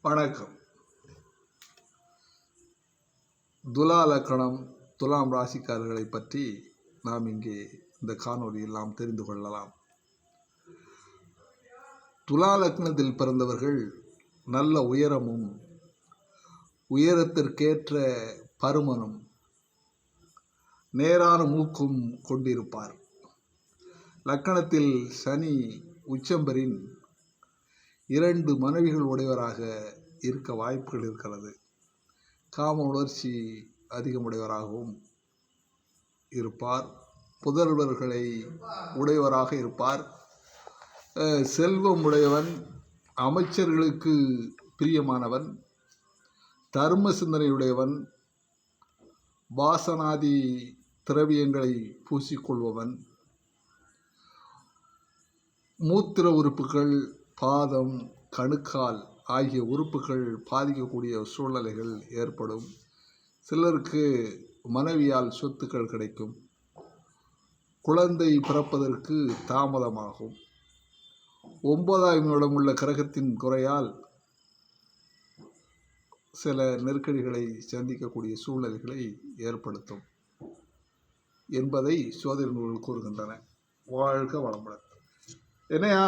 வணக்கம். துலா லக்கணம், துலாம் ராசிக்காரர்களை பற்றி நாம் இங்கே இந்த காணொலியில் நாம் தெரிந்து கொள்ளலாம். துலா லக்னத்தில் பிறந்தவர்கள் நல்ல உயரமும் உயரத்திற்கேற்ற பருமனும் நேரான மூக்கும் கொண்டிருப்பார். லக்கணத்தில் சனி உச்சம்பெறின் 2 மனைவிகள் உடையவராக இருக்க வாய்ப்புகள் இருக்கிறது. காம உணர்ச்சி அதிகமுடையவராகவும் இருப்பார். புதல்வர்களை உடையவராக இருப்பார். செல்வம் உடையவன், அமைச்சர்களுக்கு பிரியமானவன், தர்ம சிந்தனையுடையவன், வாசனாதி திரவியங்களை பூசிக்கொள்பவன், மூத்திர உறுப்புகள், பாதம், கணுக்கால் ஆகிய உறுப்புகள் பாதிக்கக்கூடிய சூழ்நிலைகள் ஏற்படும். சிலருக்கு மனைவியால் சொத்துக்கள் கிடைக்கும். குழந்தை பிறப்பதற்கு தாமதமாகும். 9ஆம் இடம் உள்ள கிரகத்தின் குறையால் சில நெருக்கடிகளை சந்திக்கக்கூடிய சூழ்நிலைகளை ஏற்படுத்தும் என்பதை சோதனை நூல்கள் கூறுகின்றன. வாழ்க வளமுடன். என்னையா